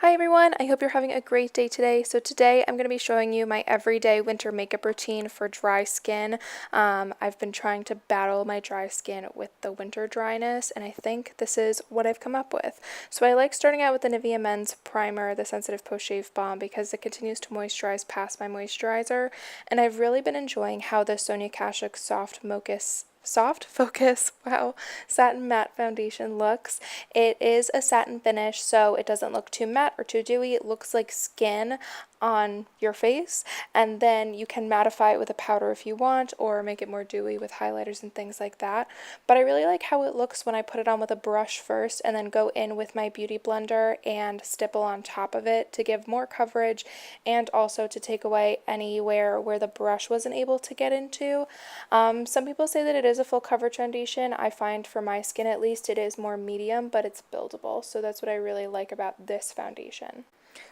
Hi everyone, I hope you're having a great day today. So today I'm going to be showing you my everyday winter makeup routine for dry skin. I've been trying to battle my dry skin with the winter dryness, and I think this is what I've come up with. So I like starting out with the Nivea Men's Primer, the Sensitive Post Shave Balm, because it continues to moisturize past my moisturizer, and I've really been enjoying how the Sonia Kashuk Soft Focus, wow, Satin Matte Foundation looks. It is a satin finish, so it doesn't look too matte or too dewy. It looks like skin on your face, and then you can mattify it with a powder if you want, or make it more dewy with highlighters and things like that. But I really like how it looks when I put it on with a brush first, and then go in with my beauty blender and stipple on top of it to give more coverage, and also to take away anywhere where the brush wasn't able to get into. Some people say that it is a full coverage foundation. I find for my skin at least it is more medium, but it's buildable, so that's what I really like about this foundation.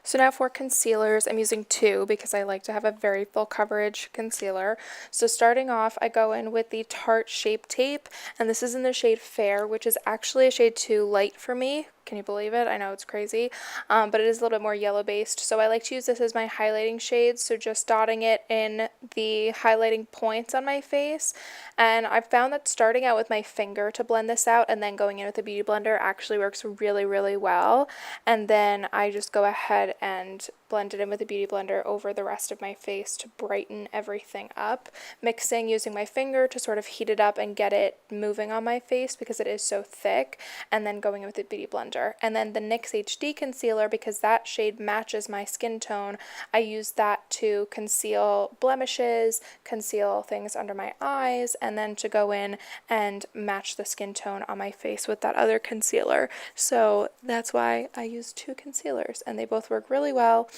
So now for concealers, I'm using two because I like to have a very full coverage concealer. So starting off, I go in with the Tarte Shape Tape, and this is in the shade Fair, which is actually a shade too light for me. Can you believe it? I know it's crazy, but it is a little bit more yellow based, so I like to use this as my highlighting shade, so just dotting it in the highlighting points on my face. And I've found that starting out with my finger to blend this out and then going in with a beauty blender actually works really, really well. And then I just go ahead and blend it in with a beauty blender over the rest of my face to brighten everything up, mixing using my finger to sort of heat it up and get it moving on my face because it is so thick, and then going in with a beauty blender. And then the NYX HD Concealer, because that shade matches my skin tone, I use that to conceal blemishes, conceal things under my eyes, and then to go in and match the skin tone on my face with that other concealer. So that's why I use two concealers, and they both work really well.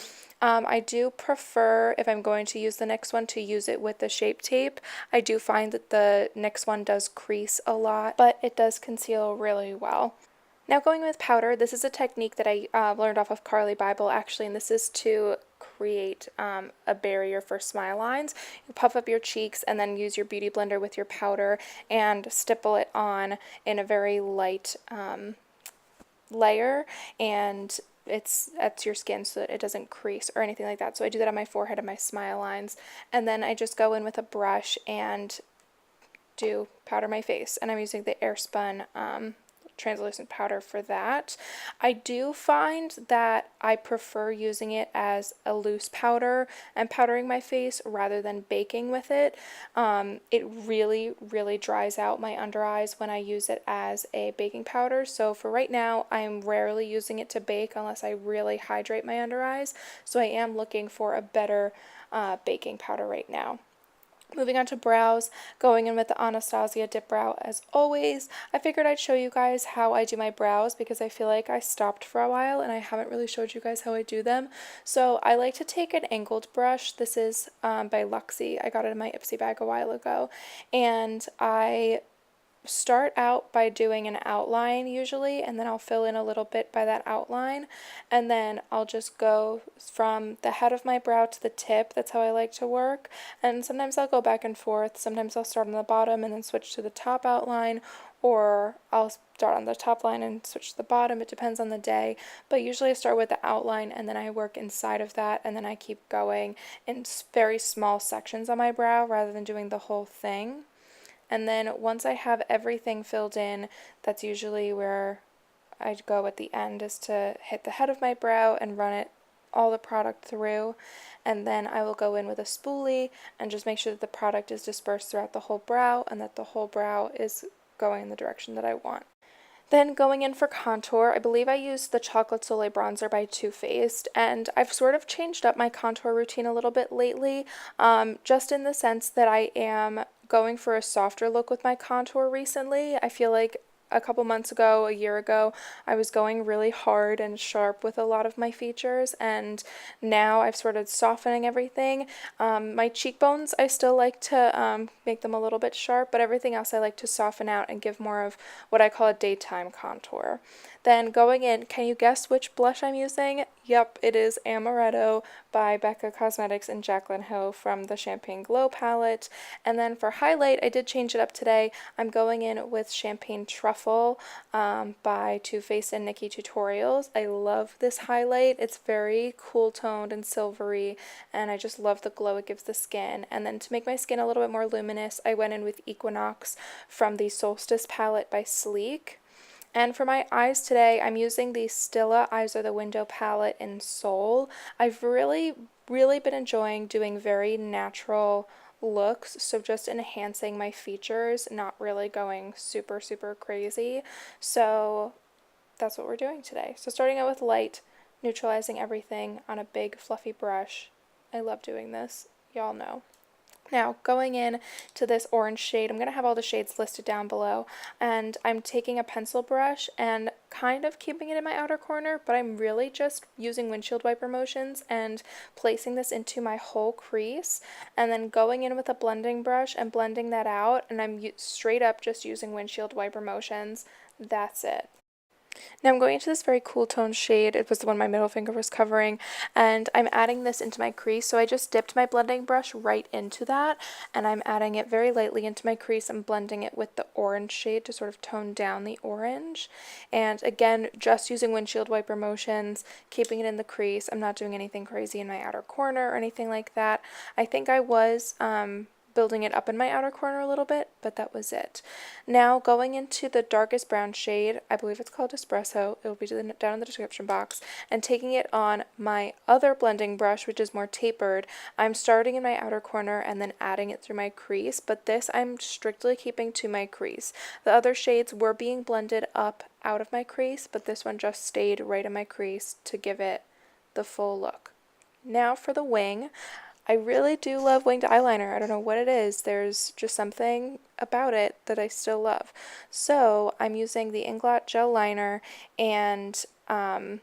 I do prefer, if I'm going to use the NYX one, to use it with the Shape Tape. I do find that the NYX one does crease a lot, but it does conceal really well. Now going with powder, this is a technique that I learned off of Carly Bible actually, and this is to create a barrier for smile lines. You puff up your cheeks and then use your beauty blender with your powder and stipple it on in a very light layer, and it's at your skin so that it doesn't crease or anything like that. So I do that on my forehead and my smile lines, and then I just go in with a brush and do powder my face, and I'm using the Airspun translucent powder for that. I do find that I prefer using it as a loose powder and powdering my face rather than baking with it. It really dries out my under eyes when I use it as a baking powder, so for right now I'm rarely using it to bake unless I really hydrate my under eyes, so I am looking for a better baking powder right now. Moving on to brows, going in with the Anastasia Dip Brow as always. I figured I'd show you guys how I do my brows because I feel like I stopped for a while and I haven't really showed you guys how I do them. So I like to take an angled brush. This is by Luxie. I got it in my Ipsy bag a while ago. And I start out by doing an outline usually, and then I'll fill in a little bit by that outline, and then I'll just go from the head of my brow to the tip. That's how I like to work, and sometimes I'll go back and forth. Sometimes I'll start on the bottom and then switch to the top outline, or I'll start on the top line and switch to the bottom. It depends on the day, but usually I start with the outline and then I work inside of that, and then I keep going in very small sections on my brow rather than doing the whole thing. And then once I have everything filled in, that's usually where I go at the end, is to hit the head of my brow and run it all the product through, and then I will go in with a spoolie and just make sure that the product is dispersed throughout the whole brow and that the whole brow is going in the direction that I want. Then going in for contour, I believe I used the Chocolate Soleil bronzer by Too Faced, and I've sort of changed up my contour routine a little bit lately, just in the sense that I am going for a softer look with my contour recently. I feel like a couple months ago, a year ago, I was going really hard and sharp with a lot of my features, and now I've started softening everything. My cheekbones, I still like to make them a little bit sharp, but everything else I like to soften out and give more of what I call a daytime contour. Then going in, can you guess which blush I'm using? Yep, it is Amoretto by Becca Cosmetics and Jaclyn Hill from the Champagne Glow palette. And then for highlight, I did change it up today. I'm going in with Champagne Truffle by Too Faced and Nikki Tutorials. I love this highlight. It's very cool toned and silvery, and I just love the glow it gives the skin. And then to make my skin a little bit more luminous, I went in with Equinox from the Solstice palette by Sleek. And for my eyes today, I'm using the Stila Eyes Are the Window palette in Soul. I've really been enjoying doing very natural looks, so just enhancing my features, not really going super crazy. So that's what we're doing today. So starting out with light, neutralizing everything on a big fluffy brush. I love doing this, y'all know. Now, going in to this orange shade, I'm going to have all the shades listed down below, and I'm taking a pencil brush and kind of keeping it in my outer corner, but I'm really just using windshield wiper motions and placing this into my whole crease, and then going in with a blending brush and blending that out, and I'm straight up just using windshield wiper motions. That's it. Now I'm going into this very cool tone shade. It was the one my middle finger was covering, and I'm adding this into my crease. So I just dipped my blending brush right into that, and I'm adding it very lightly into my crease and blending it with the orange shade to sort of tone down the orange. And again, just using windshield wiper motions, keeping it in the crease. I'm not doing anything crazy in my outer corner or anything like that. I think I was building it up in my outer corner a little bit, but that was it. Now going into the darkest brown shade, I believe it's called Espresso, it will be down in the description box, and taking it on my other blending brush, which is more tapered, I'm starting in my outer corner and then adding it through my crease, but this I'm strictly keeping to my crease. The other shades were being blended up out of my crease, but this one just stayed right in my crease to give it the full look. Now for the wing. I really do love winged eyeliner. I don't know what it is. There's just something about it that I still love. So I'm using the Inglot Gel Liner, and I'm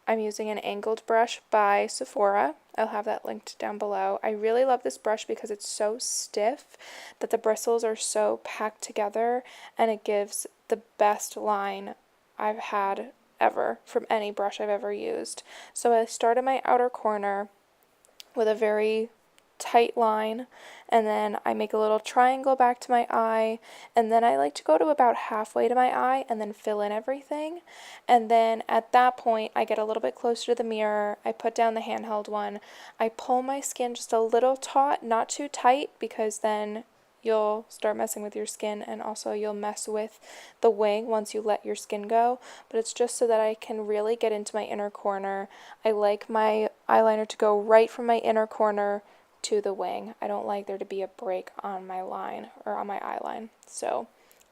using an angled brush by Sephora. I'll have that linked down below. I really love this brush because it's so stiff that the bristles are so packed together, and it gives the best line I've had ever from any brush I've ever used. So I start in my outer corner with a very tight line, and then I make a little triangle back to my eye, and then I like to go to about halfway to my eye and then fill in everything. And then at that point I get a little bit closer to the mirror, I put down the handheld one, I pull my skin just a little taut, not too tight, because then you'll start messing with your skin, and also you'll mess with the wing once you let your skin go. But it's just so that I can really get into my inner corner. I like my eyeliner to go right from my inner corner to the wing. I don't like there to be a break on my line, or on my eyeline. So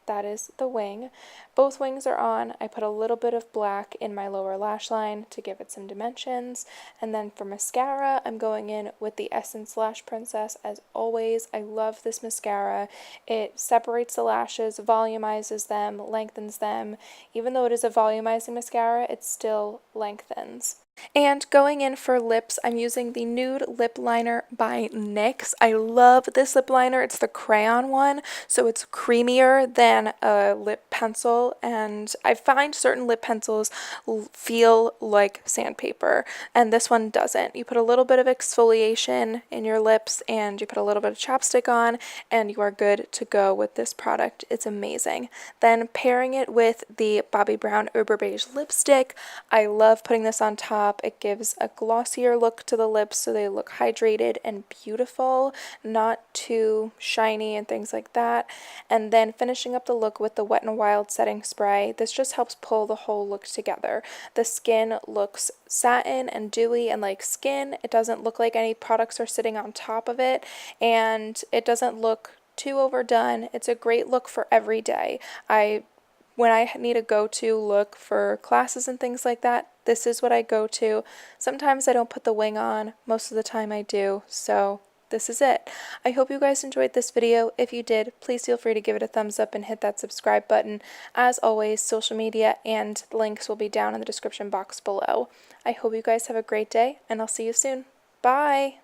that is the wing. Both wings are on. I put a little bit of black in my lower lash line to give it some dimensions. And then for mascara, I'm going in with the Essence Lash Princess. As always, I love this mascara. It separates the lashes, volumizes them, lengthens them. Even though it is a volumizing mascara, it still lengthens. And going in for lips, I'm using the Nude Lip Liner by NYX. I love this lip liner. It's the crayon one, so it's creamier than a lip pencil, and I find certain lip pencils feel like sandpaper, and this one doesn't. You put a little bit of exfoliation in your lips, and you put a little bit of chapstick on, and you are good to go with this product. It's amazing. Then pairing it with the Bobbi Brown Uber Beige lipstick, I love putting this on top. It gives a glossier look to the lips, so they look hydrated and beautiful, not too shiny and things like that. And then finishing up the look with the Wet n Wild setting spray. This just helps pull the whole look together. The skin looks satin and dewy and like skin. It doesn't look like any products are sitting on top of it, and it doesn't look too overdone. It's a great look for every day. When I need a go-to look for classes and things like that, this is what I go to. Sometimes I don't put the wing on, most of the time I do, so this is it. I hope you guys enjoyed this video. If you did, please feel free to give it a thumbs up and hit that subscribe button. As always, social media and links will be down in the description box below. I hope you guys have a great day, and I'll see you soon. Bye!